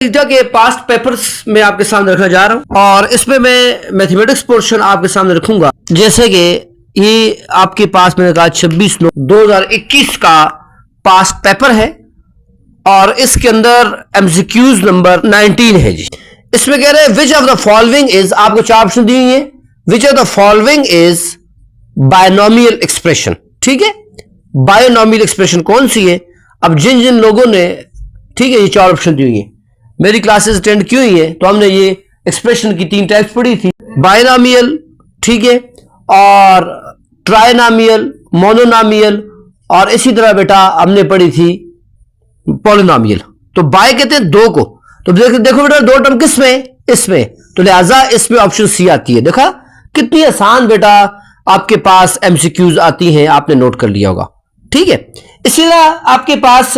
के past papers में आपके सामने रखने जा रहा हूं और इसमें मैं मैथमेटिक्स पोर्शन आपके सामने रखूंगा। जैसे कि ये आपके पास मैंने कहा 26/9/2021 का पास्ट पेपर है और इसके अंदर एमसीक्यूज नंबर 19 है जी। इसमें कह रहे हैं which of the following is, आपको 4 ऑप्शन दिए हैं, which of the following is binomial expression. ठीक है, बायनोमियल एक्सप्रेशन कौन सी है? अब जिन जिन लोगों ने, ठीक है, ये 4 ऑप्शन दिए हैं, मेरी क्लासेस अटेंड की हुई है तो हमने ये एक्सप्रेशन की 3 टाइप्स पढ़ी थी, बायनोमियल, ठीक है, और ट्राइनोमियल, मोनोनोमियल, और इसी तरह बेटा हमने पढ़ी थी पॉलिनोमियल। तो बाय कहते हैं 2 को। तो देखो बेटा 2 टर्म किस में? इसमें, तो लिहाजा इसमें ऑप्शन सी आती है। देखा कितनी आसान बेटा आपके पास एमसीक्यूज आती हैं, आपने नोट कर लिया होगा। ठीक है, इसी तरह आपके पास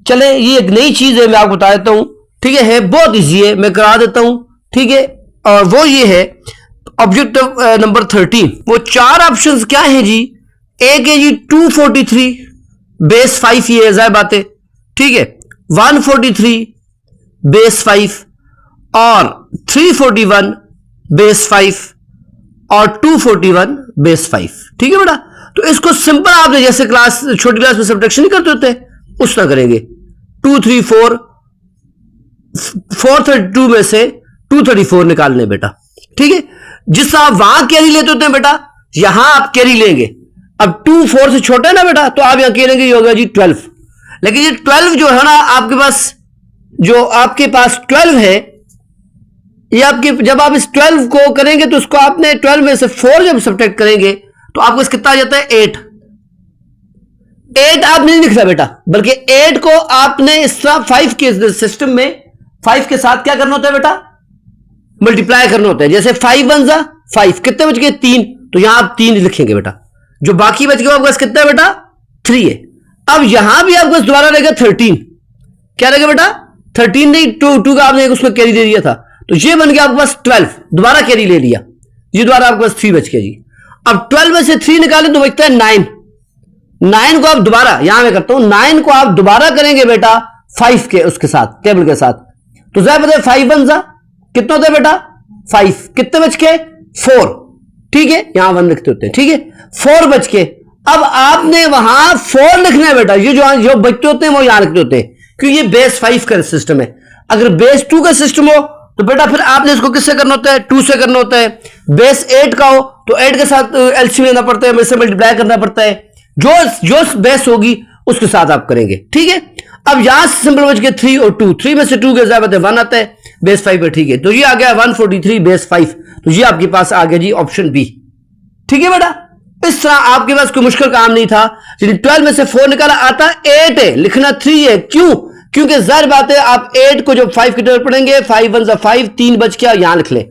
चले, ये एक नई चीज है, मैं आपको बता देता हूं। ठीक है, बहुत इजी है, मैं करा देता हूं। ठीक है, और वो ये है ऑब्जेक्टिव नंबर 13। वो 4 ऑप्शंस क्या हैं जी? एक है जी 243 बेस 5, ये जाहिर बात है। ठीक है, 143 बेस 5 और 341 बेस 5 और 241 बेस 5। ठीक है बेटा, तो इसको सिंपल आपने जैसे क्लास, छोटी क्लास में सब्ट्रैक्शन नहीं करते होते, उस तरह करेंगे। 234 432 में से 234 निकालने बेटा। ठीक है, जिस आप वहां कैरी लेते होते हैं बेटा, यहां आप कैरी लेंगे। अब 2 4 से छोटा है ना बेटा, तो आप यहां कैरी लेंगे, ये होगा जी 12। लेकिन ये 12 जो है ना आपके पास, जो आपके पास 12 है, ये आपके, जब आप इस 12 को करेंगे तो उसको आपने 12 में से 4 जब सब्ट्रैक्ट करेंगे तो आपको इस कितना आ जाता है? 8 आपने नहीं लिखना बेटा, बल्कि 8 को आपने इस तरह 5 के सिस्टम में 5 के साथ क्या करना होता है बेटा? मल्टीप्लाई करना होता है। जैसे 5 1 जा 5, कितने बच गए? 3। तो यहां आप 3 लिखेंगे बेटा, जो बाकी बच गया आपके पास कितना है बेटा? 3 है। अब यहां भी आपके पास दोबारा रहेगा 13। क्या रहेगा बेटा? 13 नहीं, 2 का आपने उसको कैरी दे दिया था, तो ये बन गया आपके पास 12, दोबारा कैरी ले लिया, ये दोबारा आपके पास 3 बच गया जी। अब 12 में से 3 निकालें तो बचता है 9। 9 को आप दोबारा, यहां मैं करता हूं, 9 को आप दोबारा करेंगे बेटा 5 के उसके साथ, टेबल के साथ, तो जाहिर बात है 5 1 जा कितना होता है बेटा? 5। कितने बच के? 4। ठीक है, यहां 1 लिखते होते हैं। ठीक है, 4 बच के। अब आपने वहां 4 लिखना है बेटा, ये जो बचते होते हैं वो यहां लिखते होते हैं, क्योंकि ये बेस 5 का सिस्टम है। अगर बेस 2 का सिस्टम हो तो बेटा फिर आपने इसको किससे करना होता है? 2 से करना होता है। बेस 8 का हो तो 8 के साथ एलसीएम लेना पड़ता है, इससे मल्टीप्लाई करना पड़ता है। जो बेस होगी उसके साथ आप करेंगे। ठीक है, अब यहां से सिंपल बच गए 3 और 2, 3 में से 2 के जायद 1 आता है, बेस 5 है। ठीक है, तो ये आ गया 143 बेस 5, तो ये आपके पास आ गया जी ऑप्शन बी। ठीक है बेटा, इस तरह आपके पास कोई मुश्किल काम नहीं था। 12 में से 4 निकाला, आता 8 है, लिखना 3 है। क्यों? क्योंकि जाहिर बात है आप 8 को जब 5 की तरफ पढ़ेंगे, 5 1 5, 3 बच गया, यहां लिख ले।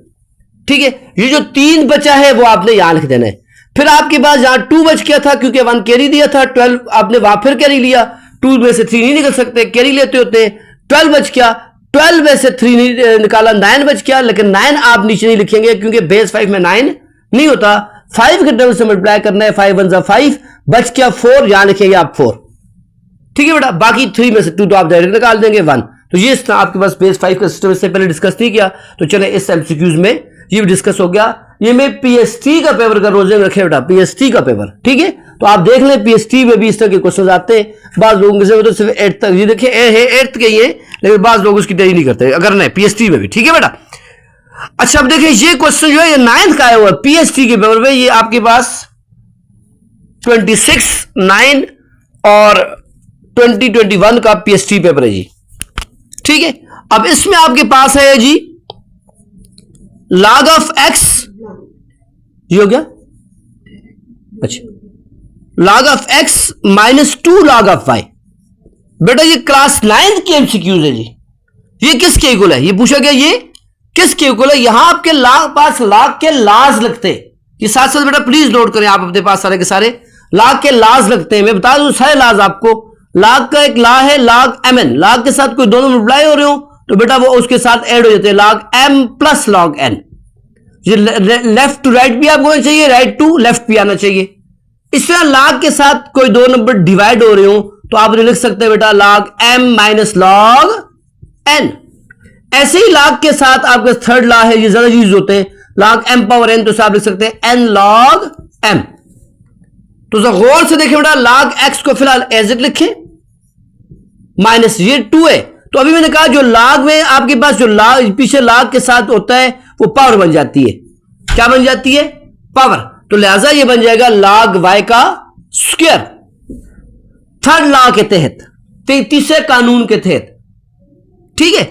ठीक है, ये जो 3 बचा है वो आपने यहां लिख देना है। फिर आपके पास यहां 2 बच गया था, क्योंकि 1 कैरी दिया था, 12 आपने वहां फिर कैरी लिया, 2 में से 3 नहीं निकल सकते, कैरी लेते होते हैं, 12 बच गया, 12 में से 3 निकाला, 9 बच गया। लेकिन 9 आप नीचे नहीं लिखेंगे, क्योंकि बेस 5 में 9 नहीं होता, 5 के टेबल से मल्टीप्लाई करना है, 5 1 जा 5, बच गया 4, यहां लिखेंगे आप 4। ठीक है बेटा, बाकी 3 में से 2 तो आप डायरेक्ट निकाल देंगे 1। तो ये इस तरह आपके पास बेस 5 का सिस्टम इससे पहले डिस्कस नहीं किया, तो चले इस एमसीक्यूज में ये भी डिस्कस हो गया। ये मैं पीएसटी का पेपर का रोजे में रखे बेटा, पीएसटी का पेपर। ठीक है, तो आप देख लें पीएसटी में भी इस तरह के क्वेश्चन आते हैं। बाज लोगों के तो सिर्फ 8 तक, ये देखिए है 8 के ही है, लेकिन बाज लोग उसकी तैयारी नहीं करते, अगर नहीं पीएसटी में भी। ठीक है बेटा, अच्छा अब देखिए ये क्वेश्चन जो है ये 9th का आया हुआ है पीएसटी के पेपर में। ये आपके पास 26 9 और 2021 का पीएसटी पेपर है जी। ठीक है, अब इसमें आपके पास है जी log ऑफ x, ये हो गया, अच्छा, log of x -2 log of y। बेटा ये क्लास 9 की एमसीक्यूज है जी। ये किसके इक्वल है? ये पूछा गया, ये किसके इक्वल है? यहां आपके पास log के लाज लगते हैं। ये साथ साथ बेटा प्लीज नोट करें, आप अपने पास सारे के सारे log के लाज लगते हैं। मैं बता दूं सारे लाज आपको। log का एक ला है log mn, log के साथ कोई दोनों मल्टीप्लाई हो रहे हो तो बेटा वो उसके साथ ऐड हो जाते हैं, log m plus log n। ये लेफ्ट टू राइट भी आपको होना चाहिए, राइट टू लेफ्ट भी आना चाहिए। इस तरह log के साथ कोई 2 नंबर डिवाइड हो रहे हो तो आप लिख सकते हैं बेटा log m minus log n। ऐसे ही log के साथ आपका थर्ड लॉ है, ये ज्यादा यूज होते हैं, log m पावर n, तो आप लिख सकते हैं n log m। तो गौर से देखें बेटा, log x को फिलहाल एज इट लिखें, माइनस ये 2 है, तो अभी मैंने कहा जो log में आपके पास जो log पीछे log के साथ होता है वो पावर बन जाती है। क्या बन जाती है? पावर। तो लिहाजा ये बन जाएगा log y का स्क्वायर, थर्ड लॉ के तहत, तीसरे कानून के तहत। ठीक है।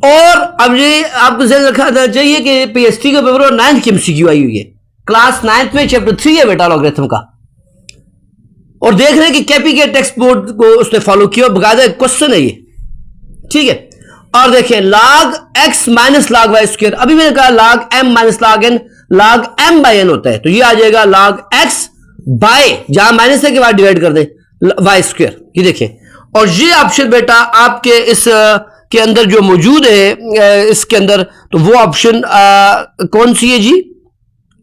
और अब ये आपको ध्यान रखना चाहिए कि पीएसटी का पेपर और 9th की एमसीक्यू आई हुई है, क्लास 9th में चैप्टर 3 है बेटा लॉगरिथम का, और देख रहे हैं कि कैपी के टेक्स्ट बोर्ड को उसने फॉलो किया, बकायदा क्वेश्चन है ये। ठीक है। और देखें log x minus log y square, अभी मैंने कहा log m minus log n, log m by n होता है, तो ये आ जाएगा log x बाय, जहां माइनस है के बाद डिवाइड कर दें, y स्क्वायर। ये देखें, और ये ऑप्शन बेटा आपके इस के अंदर जो मौजूद है इसके अंदर, तो वो ऑप्शन कौन सी है जी?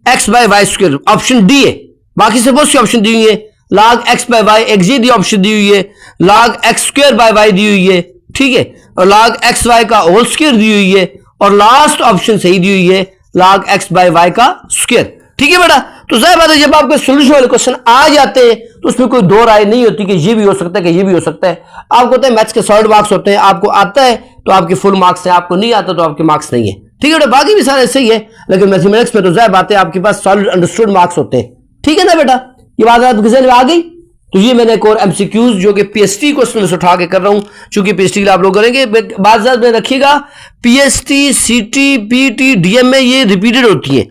x by Y square, option D है। बाकी से बहुत सी ऑप्शन दी हुई है, log x बाय वाई एक जी दी ऑप्शन दी हुई है, log x square by y दी हुई है, ठीक है, और log x y का होल स्क्वायर दी हुई है, और लास्ट ऑप्शन सही दी हुई है log x बाय वाई का स्क्वायर। ठीक है बेटा। तो जाहिर बात है जब आपके सोल्यूशन वाले क्वेश्चन आ जाते हैं तो उसमें कोई दो राय नहीं होती कि ये भी हो सकता है कि ये भी हो सकता है। आपको होता है मैथ्स के 100 मार्क्स होते हैं, आपको आता है तो आपके फुल मार्क्स हैं, आपको नहीं आता तो आपके मार्क्स नहीं है। ठीक है बेटा, बाकी भी सारे ऐसे ही है, लेकिन मैथमेटिक्स में तो जाहिर बात है आपके पास सॉलिड अंडरस्टूड मार्क्स होते हैं। ठीक है ना बेटा, ये बात आपके ज़हन में आ गई। तो ये मैंने एक और एमसीक्यूज जो कि पीएसटी क्वेश्चन से उठा के कर रहा हूं, चूंकि पीएसटी के लिए आप लोग करेंगे, बात में रखिएगा पीएसटी, सीटी, पीटी, डीएम में ये रिपीटेड होती है,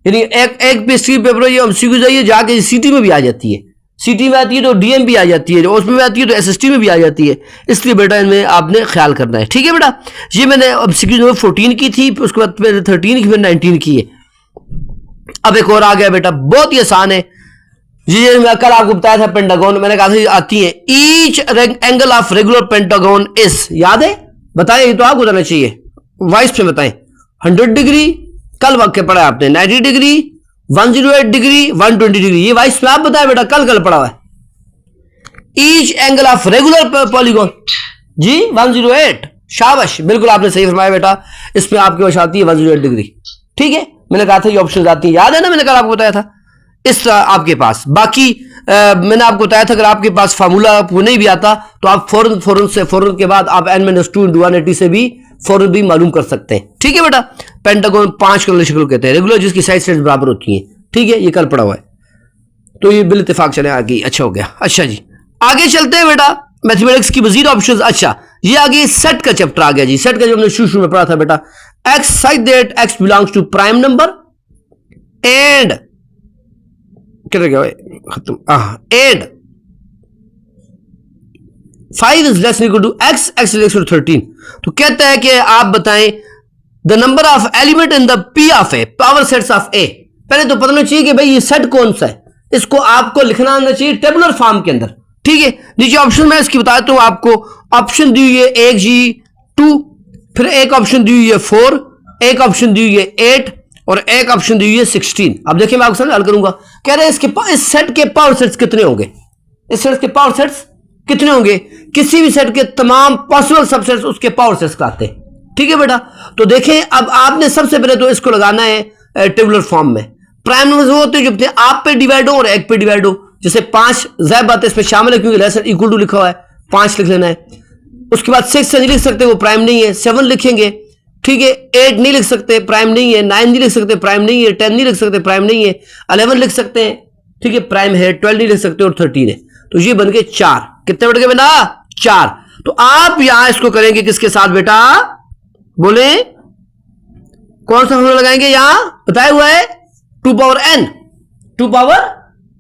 यानी एक पीएसटी पेपर ये एमसीक्यूज है, जाके सीटी में भी आ जाती है, सीटी में आती है तो डीएम भी आ जाती है, उसमें भी आती है तो एसएसटी में भी आ जाती है, इसलिए बेटा इनमें आपने ख्याल करना है। ठीक है बेटा, ये मैंने एमसीक्यूज नंबर 14 की थी, उसके बाद मैंने 13 की, फिर 19 की है। अब एक और आ गया बेटा, बहुत ही आसान है जी, मैं कल आपको बताया था पेंटागन, मैंने कहा था आती है, each angle of regular pentagon is, याद है? बताएं, ये तो आपको बताना चाहिए, वाइस में बताएं। 100 डिग्री, कल वाक्य पढ़ा आपने, 90 डिग्री, 108 डिग्री, 120 डिग्री, ये वाइस में आप बताएं बेटा, कल पढ़ा हुआ है। Each angle of regular polygon जी 108, शाबाश, बिल्कुल आपने सही फरमाया बेटा, इसमें आपके वश आती है 108 डिग्री। ठीक है, मैंने कहा था ये ऑप्शन आती है, याद है ना, मैंने कल आपको बताया था। इस तरह आपके पास बाकी मैंने आपको बताया था, अगर आपके पास फार्मूला आपको नहीं भी आता तो आप फौरन के बाद आप n-2 × 180 से भी फौरन भी मालूम कर सकते हैं। ठीक है बेटा, पेंटागन 5 कलर शक्ल कहते हैं, रेगुलर जिसकी साइड बराबर होती हैं। ठीक है, ये कल पड़ा हुआ है, तो ये बिल इत्तेफाक चले आगे, अच्छा हो गया। अच्छा जी, आगे चलते हैं बेटा, मैथमेटिक्स की मजीद ऑप्शन। अच्छा, ये आगे सेट का चैप्टर आ गया जी। सेट का जो हमने शुरू में पढ़ा था बेटा, x such that x belongs to prime number and खत्म, and 5 is less equal to x, x is equal to 13। तो कहता है कि आप बताएं the number of element in the P of A, power sets of A. पहले तो पता होना चाहिए कि भाई ये सेट कौन सा है, इसको आपको लिखना आना चाहिए टेबुलर फॉर्म के अंदर। ठीक है, नीचे ऑप्शन मैं इसकी बताता हूं आपको। ऑप्शन दी हुई है 1 जी 2, फिर एक ऑप्शन दी हुई है 4, एक ऑप्शन दी हुई है 8, और एक ऑप्शन दी हुई है 16। अब देखिए मैं आपको समझ हल करूंगा। कह रहे हैं इस सेट के पावर सेट्स कितने होंगे, इस सेट के पावर सेट्स कितने होंगे, किसी भी सेट के तमाम पॉसिबल सबसेट्स उसके पावर सेट्स कहते हैं। ठीक है बेटा, तो देखें अब आपने सबसे पहले तो इसको लगाना है टेबुलर फॉर्म में। प्राइम नंबर वो होते हैं जो आप पे डिवाइड हो और एक पे डिवाइड हो, जैसे 5 ज़ाहिर बात है इसमें शामिल है क्योंकि लेस इक्वल टू लिखा हुआ है, 5 लिख लेना है। उसके बाद 6 से नहीं लिख सकते, वो प्राइम नहीं है, 7 लिखेंगे। ठीक है, 8 नहीं लिख सकते, प्राइम नहीं है, 9 नहीं लिख सकते, प्राइम नहीं है, 10 नहीं लिख सकते, प्राइम नहीं है, 11 लिख सकते हैं, ठीक है, प्राइम है, 12 नहीं लिख सकते, और 13 है। तो ये बन गए 4। कितने बढ़ गए बेटा? 4। तो आप यहां इसको करेंगे किसके साथ बेटा, बोले कौन सा फॉर्मूला लगाएंगे? यहां बताया हुआ है 2 पावर n, 2 पावर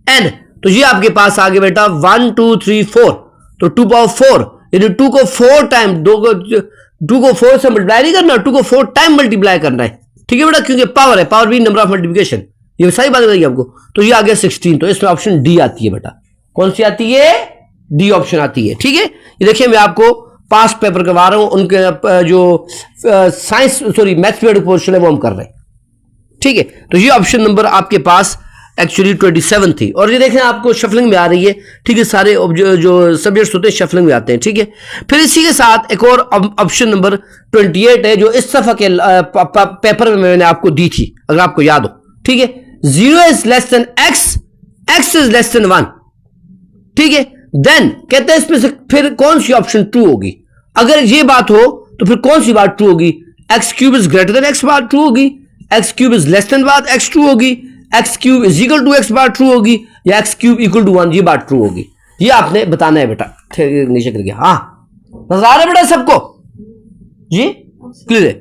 n। तो ये आपके पास आ गया बेटा 1 2 3 4, तो 2 पावर 4, यानी 2 को 4 टाइम, 2 को 4 से मल्टीप्लाई नहीं करना, 2 को 4 टाइम मल्टीप्लाई करना है। ठीक है बेटा, क्योंकि पावर है, पावर भी नंबर ऑफ मल्टीप्लिकेशन, ये सही बात बताइए आपको। तो ये आ गया 16, तो इसमें ऑप्शन डी आती है बेटा। कौन सी आती है? डी ऑप्शन आती है। ठीक है, ये देखिए मैं आपको पास्ट पेपर करवा रहा हूं, उनके जो मैथ्स पोर्शन है वो हम कर रहे हैं। ठीक है, तो ये ऑप्शन नंबर आपके पास एक्चुअली 27 थी। और ये देखें आपको शफलिंग में आ रही है, ठीक है, सारे जो सब्जेक्ट्स होते हैं शफलिंग में आते हैं, ठीक है। फिर इसी के साथ एक और ऑप्शन नंबर 28 है जो इस सफ़ा के पेपर में मैंने आपको दी थी, अगर आपको याद हो, ठीक है। 0 is less then x, x is less then 1, ठीक है। देन कहते हैं इसमें से फिर कौन सी ऑप्शन ट्रू होगी। अगर ये बात हो तो फिर कौन सी बात ट्रू होगी, x cube is greater than x बार ट्रू होगी, x cube is less than बात एक्स ट्रू होगी, x cube is equal to x बार ट्रू होगी, या एक्स क्यूब इक्वल टू 1 ये बात ट्रू होगी। ये आपने बताना है बेटा। नीचे कर गया, हाँ नजर आ रहा है बेटा सबको जी, क्लियर है।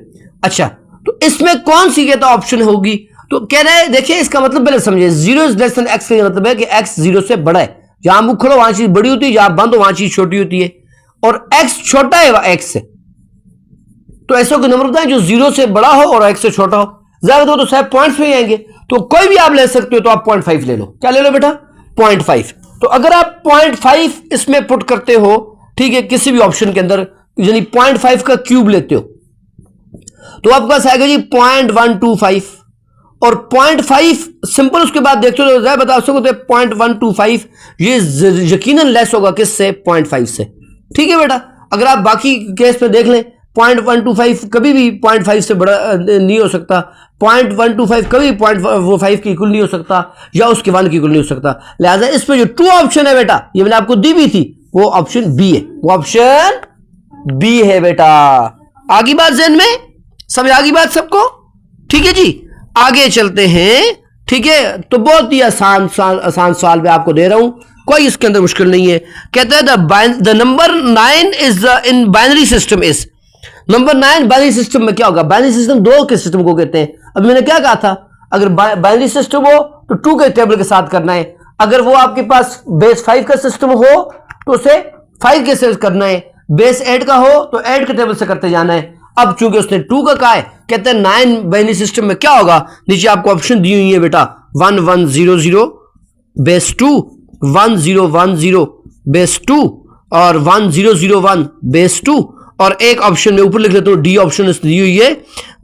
अच्छा तो इसमें कौन सी कहता ऑप्शन होगी, तो कह रहे हैं देखिए इसका मतलब पहले समझिए, 0 इज लेस देन एक्स का मतलब है कि एक्स 0 से बड़ा है। जहां मुख खोलो वहां चीज बड़ी होती है, जहां बंद हो वहां चीज छोटी होती है, और एक्स छोटा है एक्स से, तो ऐसे कोई नंबर होता है जो 0 से बड़ा हो और एक्स से छोटा हो। ज्यादा तो शायद पॉइंट्स में ही आएंगे, तो कोई भी आप ले सकते हो, तो आप 0.5 ले लो। क्या ले लो बेटा, 0.5। तो अगर आप 0.5 इसमें पुट करते हो, ठीक है, किसी भी ऑप्शन के अंदर, यानी 0.5 का क्यूब लेते हो, तो आपके पास आएगा जी 0.125, और 0.5 सिंपल उसके बाद देखते हो तो बता सको तो 0.125 ये यकीनन लेस होगा किससे, 0.5 से, ठीक है बेटा। अगर आप बाकी केस में देख लें 0.125 कभी भी 0.5 से बड़ा नहीं हो सकता, 0.125 कभी 0.45 के इक्वल नहीं हो सकता, या उसके 1 के इक्वल नहीं हो सकता। लिहाजा इसमें जो ट्रू ऑप्शन है बेटा, ये मैंने आपको दी भी थी, वो ऑप्शन बी है, वो ऑप्शन बी है बेटा। आगे बात ज़हन में समझ आ गई बात सबको, ठीक है जी। आगे चलते हैं, ठीक है। तो बहुत ही आसान सवाल मैं आपको दे रहा हूं, कोई इसके अंदर मुश्किल नहीं है। कहते हैं the number 9 is in binary system is, number 9 binary system में क्या होगा। बाइनरी सिस्टम 2 के सिस्टम को कहते हैं। अब मैंने क्या कहा था, अगर बाइनरी सिस्टम हो तो 2 के टेबल के साथ करना है, अगर वो आपके पास बेस 5 का सिस्टम हो तो उसे 5 के साथ करना है, बेस 8 का हो तो 8 के टेबल से करते जाना है। अब चूंकि उसने 2 का कहा है, कहते हैं 9 बाइनरी सिस्टम में क्या होगा। नीचे आपको ऑप्शन दी हुई है बेटा, 1100 बेस 2, 1010 बेस 2, और 1001 बेस 2, और एक ऑप्शन में ऊपर लिख लेता हूं, डी ऑप्शन दी हुई है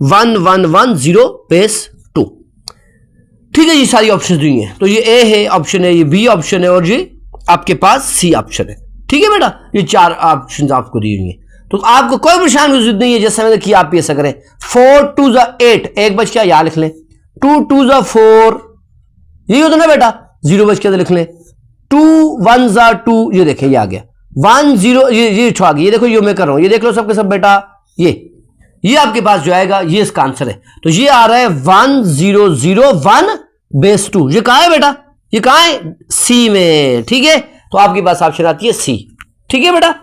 1110 बेस 2, ठीक है जी। सारी ऑप्शन दी हुई है, तो ये ए है ऑप्शन है, ये बी ऑप्शन है, और ये आपके पास सी ऑप्शन है, ठीक है बेटा। ये 4 ऑप्शन आपको दी हुई है, तो आपको कोई परेशानी की जरूरत नहीं है। जैसे मैंने किया आप ऐसा करें, 4 2 8, एक बच क्या यहां लिख लें, 2 2 4, यही होता ना बेटा, 0 बच के लिख लें, 2 1 2, ये देखें ये आ गया 1 0, ये आ गया, ये देखो ये मैं कर रहा हूं, ये देख लो सबके सब बेटा, ये आपके पास जो आएगा ये इसका आंसर है। तो ये आ रहा है 1001 बेस 2, ये कहां है बेटा, ये कहां है, सी में, ठीक है। तो आपके पास ऑप्शन आती है सी, ठीक है बेटा।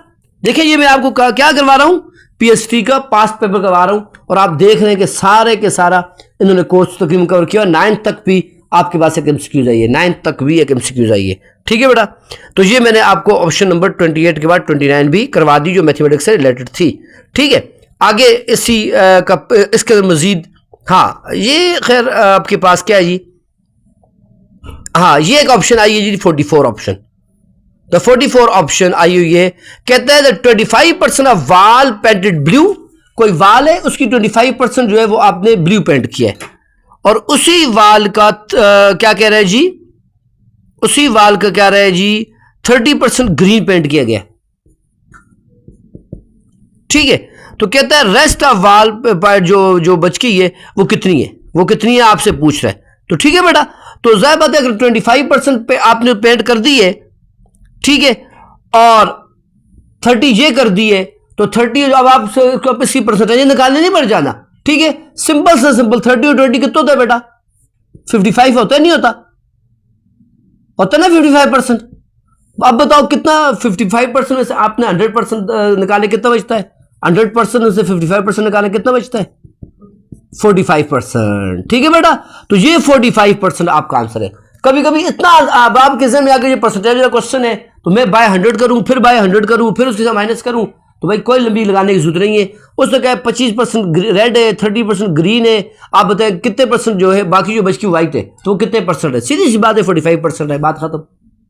देखिए ये मैं आपको क्या करवा रहा हूं, पीएचडी का पास्ट पेपर करवा रहा हूं, और आप देख रहे हैं कि सारे के सारा इन्होंने कोर्स तकरीबन कवर किया, 9 तक भी आपके पास एक एमसीक्यूज आई है, 9 तक भी एक एमसीक्यूज आई है, ठीक है बेटा। तो ये मैंने आपको ऑप्शन नंबर 28 के बाद 29 भी करवा दी जो मैथमेटिक्स से रिलेटेड थी, ठीक है। आगे इसी इसके मजीद, हाँ ये खैर आपके पास क्या है जी, हाँ ये एक ऑप्शन आई है जी 44 ऑप्शन, द 44 ऑप्शन आई हुई है। कहता है 25% ऑफ वाल पेंटेड ब्लू, कोई वाल है उसकी 25% जो है वो आपने ब्लू पेंट किया है, और उसी वाल का क्या कह रहा है जी, उसी वाल का क्या रहा है जी 30% ग्रीन पेंट किया गया, ठीक है। तो कहता है रेस्ट ऑफ वाल जो बच गई है वो कितनी है, वो कितनी है आपसे पूछ रहा है, तो ठीक है बेटा। तो जाहिर बात है अगर 25% पे आपने पेंट कर दी है, ठीक है, और 30 ये कर दी है, तो 30 अब आप इसकी परसेंटेज निकालने नहीं पड़ जाना, ठीक है। सिंपल से सिंपल 30 और 20 कितना होता है बेटा, 55 होता है, नहीं होता, होता ना 55%। अब बताओ कितना 55% में से आपने 100% निकाले, कितना बचता है, 100% में से 55% निकाले कितना बचता है, 45%, ठीक है बेटा। तो ये 45% आपका आंसर है। कभी कभी इतना अब आपके जहन में आकर ये परसेंटेज का क्वेश्चन है, तो मैं बाय 100 करूं, फिर बाय 100 करूं, फिर उसके साथ माइनस करूं, तो भाई कोई लंबी लगाने की जरूरत नहीं है। उसने कहा 25% रेड है, 30% ग्रीन है, आप बताएं कितने परसेंट जो है बाकी जो बच की व्हाइट है, तो वो कितने परसेंट है, सीधी सी बात है 45% है, बात खत्म,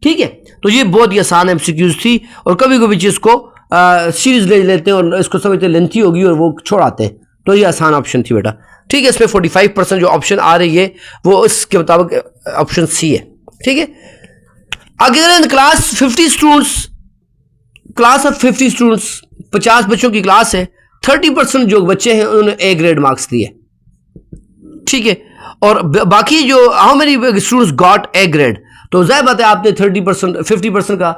ठीक है। तो ये बहुत ही आसान एमसीक्यूज थी, और कभी कभी चीज को सीरीज ले लेते हैं और इसको समझते लेंथी होगी और वो छोड़ाते हैं, तो ये आसान ऑप्शन थी बेटा। ठीक है, इसमें 45% जो ऑप्शन आ रही है वो इसके मुताबिक ऑप्शन सी है। ठीक है, अगर class 50 students, class of 50 students, 50 बच्चों की क्लास है, 30% जो बच्चे हैं उन्होंने ए ग्रेड मार्क्स दिए। ठीक है, और बाकी जो how many students got A grade, तो जाहिर बात है आपने 30% 50% का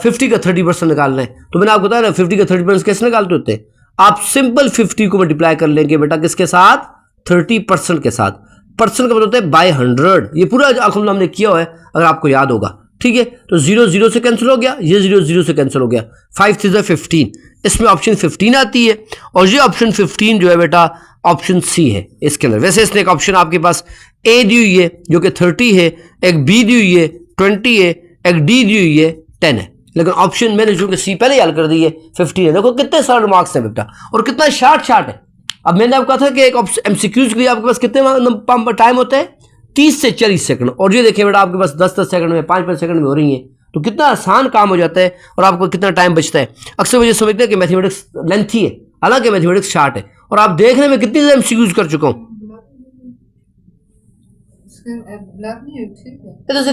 50 का 30% निकालना है। तो मैंने आपको बताया ना 50 का 30% कैसे निकालते होते हैं, आप सिंपल 50 को मल्टीप्लाई कर लेंगे बेटा किसके साथ, 30% के साथ। परसेंट का मतलब होता है बाय 100, ये पूरा अल्हम्दुलिल्लाह हमने किया हुआ है अगर आपको याद होगा। ठीक है, तो 0 0 से कैंसिल हो गया, ये 0 0 से कैंसिल हो गया, 5 3 15, इसमें ऑप्शन 15 आती है और ये ऑप्शन 15 जो है बेटा ऑप्शन सी है इसके अंदर। वैसे इसने एक ऑप्शन आपके पास ए दी हुई है जो कि 30 है, एक बी दी हुई है 20 है, एक डी दी हुई है 10 है, लेकिन ऑप्शन मैंने जो कि सी पहले ही हल कर दी है 15 है। देखो कितने सारे मार्क्स हैं बेटा और कितना शार्ट है। अब मैंने आपको कहा था कि एक एमसीक्यूज के लिए आपके पास कितने टाइम होता है, 30 से 40 सेकंड, और ये देखिए बेटा आपके पास 10-10 सेकंड में 5-5 सेकंड में हो रही है, तो कितना आसान काम हो जाता है और आपको कितना टाइम बचता है। अक्सर मुझे समझते हैं कि मैथमेटिक्स लेंथी है, हालांकि मैथमेटिक्स शार्ट है, और आप देखने में कितनी एमसीक्यूज कर चुका हूं।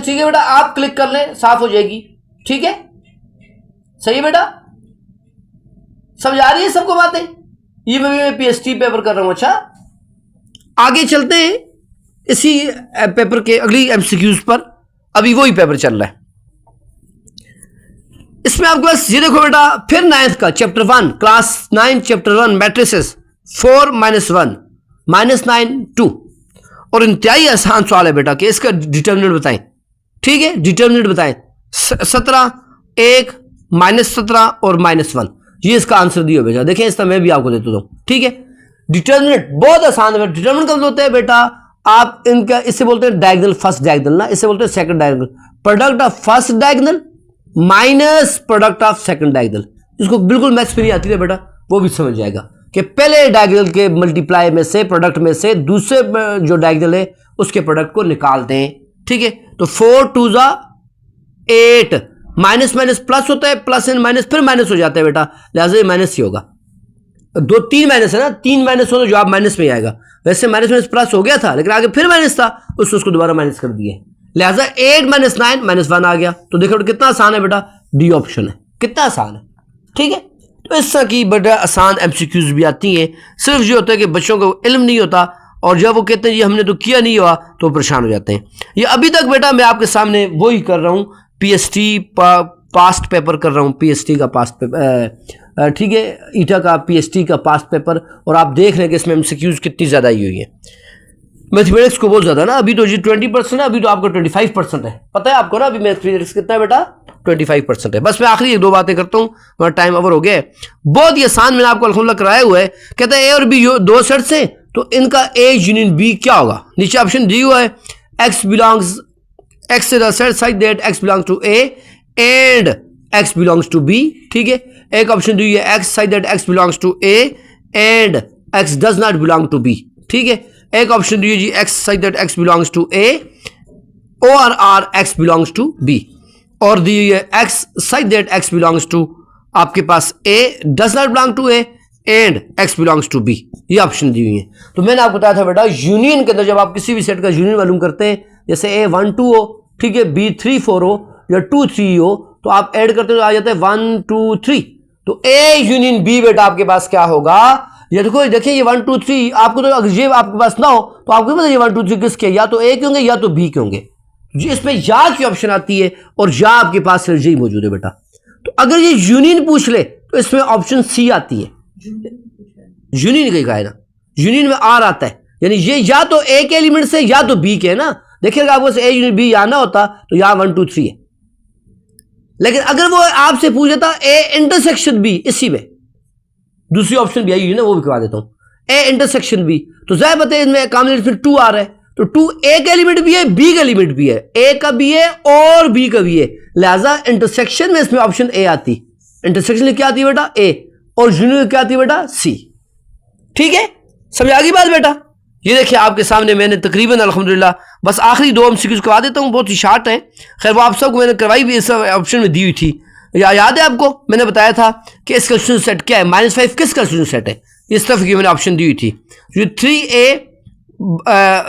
ठीक है बेटा, आप क्लिक कर लें, साफ हो जाएगी। ठीक है, सही है बेटा, समझ आ रही है सबको बातें। ये मैं पीएचडी पेपर कर रहा हूं। अच्छा, आगे चलते हैं इसी पेपर के अगली एमसीक्यूज पर, अभी वही पेपर चल रहा है। इसमें आपके पास ये देखो बेटा, फिर 9th का चैप्टर 1, क्लास 9 चैप्टर 1 मैट्रिसेस 4 -1 -9 2, और इंतहाई आसान सवाल है बेटा कि इसका डिटर्मिनेंट बताएं। ठीक है, डिटर्मिनेंट बताएं, 17 1 -17 और -1, ये इसका आंसर दिया बेटा। देखें इसका मैं भी आपको देता हूं। ठीक है, डिटर्मिनेंट बहुत आसान है। डिटर्मिनेंट कब होता है बेटा, आप इनका इससे बोलते हैं डायगोनल फर्स्ट डायगोनल ना, इससे बोलते हैं second diagonal, product of first diagonal minus product of second diagonal. इसको बिल्कुल मैथ्स में नहीं आती है बेटा, वो भी समझ जाएगा कि पहले डायगोनल के मल्टीप्लाई में से, प्रोडक्ट में से दूसरे जो डायगोनल है उसके प्रोडक्ट को निकालते हैं। ठीक है, तो 4 2 8, माइनस माइनस प्लस होता है, प्लस एंड माइनस फिर माइनस हो जाता है बेटा, लिहाजा ये माइनस ही होगा। 3 माइनस है ना, 3 माइनस हो तो जवाब माइनस में आएगा। वैसे माइनस माइनस प्लस हो गया था, लेकिन आगे फिर माइनस था, उसको दोबारा माइनस कर दिया, लिहाजा 8 - 9 -1 आ गया। तो देखो कितना आसान है बेटा, डी ऑप्शन है, कितना आसान है। ठीक है, तो इस तरह की बड़ा आसान एमसीक्यूज भी आती हैं। सिर्फ ये होता है कि बच्चों को इल्म नहीं होता, और जब वो कहते हैं ये हमने तो किया नहीं हुआ तो परेशान हो जाते हैं। ये अभी तक बेटा मैं आपके सामने वही कर रहा हूँ, पीएचडी पास्ट पेपर कर रहा हूँ, पीएचडी का पास्ट पेपर। ठीक है, ईटा का पीएचडी का पास्ट पेपर, और आप देख रहे हैं कि इसमें एमसीक्यूज कितनी ज़्यादा आई हुई है। मैथमेटिक्स को बहुत ज़्यादा ना, अभी तो जी 20% है, अभी तो आपका 25% है, पता है आपको ना, अभी मैथमेटिक्स कितना है बेटा, 25% है। बस मैं आखिरी 1-2 बातें करता हूँ, हमारा टाइम ओवर हो गया है। बहुत ही आसान मैंने आपको अल्हम्दुलिल्लाह कराया हुआ है। कहते हैं ए और बी 2 सेट्स हैं, तो इनका ए यूनियन बी क्या होगा। नीचे ऑप्शन दी हुआ है, x belongs x is a set such that x belongs to A and x belongs to B। ठीक है, एक ऑप्शन दी हुई है x such that x belongs to A and x does not belong to B। ठीक है, एक option दी हुई जी x such that x belongs to A or x belongs to B, और दी हुई है x such that x belongs to आपके पास A does not belong to A and x belongs to B, ये option दी हुई है। तो मैंने आपको बताया था बेटा, यूनियन के अंदर जब आप किसी भी सेट का यूनियन मालूम करते हैं, जैसे A 1 2 हो, ठीक है, B 3 4 हो या 2 3 हो, तो आप ऐड करते हो तो आ जाता है 1 2 3। तो A यूनियन B बेटा आपके पास क्या होगा, ये देखो, देखिए ये 1 2 3, आपको तो अगर ये आपके पास ना हो तो आपको पता है ये 1 2 3 किसके, या तो A के होंगे या तो B के होंगे। इसमें या की ऑप्शन आती है और या आपके पास सिर्फ यही मौजूद है बेटा। तो अगर ये यूनियन पूछ ले तो इसमें ऑप्शन सी आती है, यूनियन कहीं का है ना, यूनियन में आर आता है, यानी ये या तो ए के एलिमेंट से या तो बी के है ना। देखिएगा आपको ए यूनियन बी आना होता तो यहां 1 2 3 है, लेकिन अगर वो आपसे पूछ लेता ए इंटरसेक्शन बी, इसी में दूसरी ऑप्शन भी आई हुई है ना, वो भी करवा देता हूं, ए इंटरसेक्शन बी, तो जाहिर बात है इनमें कॉम्बिनेशन 2 आ रहा है, तो 2 ए का एलिमेंट भी है, बी का एलिमेंट भी है, ए का भी है और बी का भी है, लिहाजा इंटरसेक्शन में इसमें ऑप्शन ए आती। इंटरसेक्शन में क्या आती है बेटा, ए, और यूनियन में क्या आती है बेटा, सी। ठीक है, समझ आ गई बात बेटा। ये देखिए आपके सामने मैंने तकरीबन अल्हम्दुलिल्लाह बस आखिरी 2 एमसीक्यूज करवा देता हूँ, बहुत ही शार्ट है। खैर वो आप सबको मैंने करवाई भी, इस ऑप्शन में दी हुई थी, याद है आपको, मैंने बताया था कि इसका सेट क्या है, -5 किसका सेट है, इस तरफ की मैंने ऑप्शन दी हुई थी, जो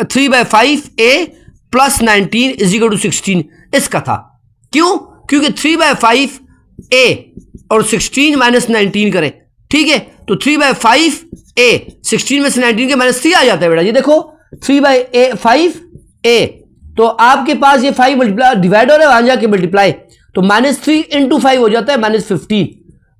3/5a plus 19 is equal to 16 इसका था। क्यों? क्योंकि 3/5a और 16 माइनस 19 करें, ठीक है, तो 3/5a 16 में से 19 के माइनस 3 आ जाता है बेटा। ये देखो 3/5a, तो आपके पास ये 5 मल्टीप्लाई डिवाइड हो रहा है, वहां जाके मल्टीप्लाई, तो -3 × 5 हो जाता है -15।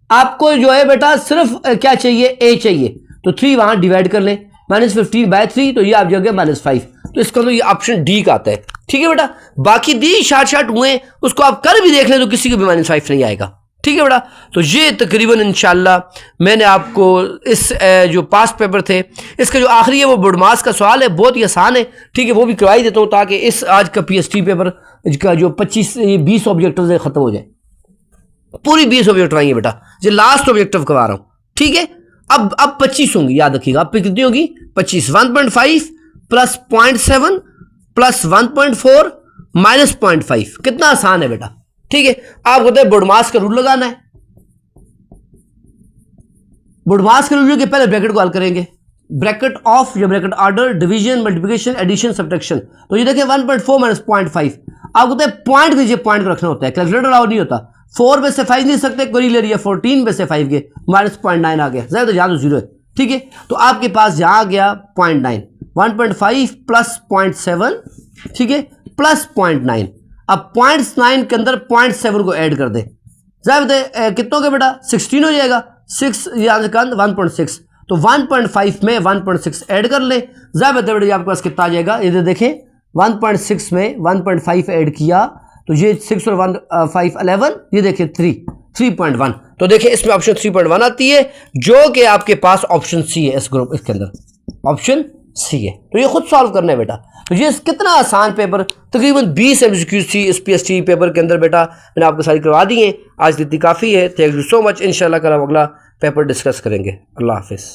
आपको जो है बेटा सिर्फ क्या चाहिए, a चाहिए, तो 3 वहां डिवाइड कर लें, -15/3, तो ये आप जो -5, तो इसका तो ये ऑप्शन डी का आता है। ठीक है बेटा, बाकी दी शार्ट हुए उसको आप कर भी देख लें तो किसी को भी -5 नहीं आएगा। ठीक है बेटा, तो ये तकरीबन इंशाल्लाह मैंने आपको इस जो पास्ट पेपर थे इसका जो आखिरी है वो बुडमास का सवाल है, बहुत ही आसान है, ठीक है, वो भी करवाई देता हूँ ताकि इस आज का PST पेपर का जो 20 ऑब्जेक्टिव है ख़त्म हो जाए। पूरी 20 ऑब्जेक्टिव आएंगे बेटा, जो लास्ट ऑब्जेक्टिव करवा रहा हूँ। ठीक है, अब 25 होंगी, याद रखिएगा। अब कितनी होगी? 25। 1.5 प्लस 0.7 प्लस 1.4 माइनस 0.5, कितना आसान है बेटा। ठीक है, आप कहते हैं बुडमास का रूल लगाना है। बुडमास के रूल के पहले ब्रैकेट को हल करेंगे, ब्रैकेट ऑफ या bracket order, division, multiplication, addition, subtraction. तो ये देखिए 1.4 माइनस 0.5, आप कहते हैं पॉइंट कीजिए, पॉइंट को रखना होता है, कैलकुलेटर अलाउ नहीं होता। 4 में से 5 नहीं सकते, कोई ले लिया 14 में से 5 के माइनस 0.9 आ गया, ज्यादा तो जहां तो 0 है। ठीक है, तो आपके पास यहां आ गया 0.9, 1.5 प्लस 0.7, ठीक है, प्लस 0.9। अब 0.9 के अंदर 0.7 को ऐड कर दे, ज्यादा कितनों के बेटा 16 हो जाएगा, 6 यहां से 1.6, तो 1.5 में 1.6 ऐड कर ले, ज्यादा बेटा आपके पास कितना आ जाएगा, इधर देखें 1.6 में 1.5 ऐड किया तो ये 6 और 1 5 11, ये देखिए 3.1, तो देखिए इसमें ऑप्शन 3.1 आती है, जो कि आपके पास ऑप्शन सी है, इस ग्रुप इसके अंदर ऑप्शन सी है। तो ये खुद सॉल्व करना है बेटा। तो ये कितना आसान पेपर, तकरीबन 20 MCQs थी इस PST पेपर के अंदर बेटा, मैंने आपको सारी करवा दी है। आज इतनी काफ़ी है। Thank you so much. इंशाल्लाह कल हम अगला पेपर डिस्कस करेंगे। अल्लाह हाफिज़।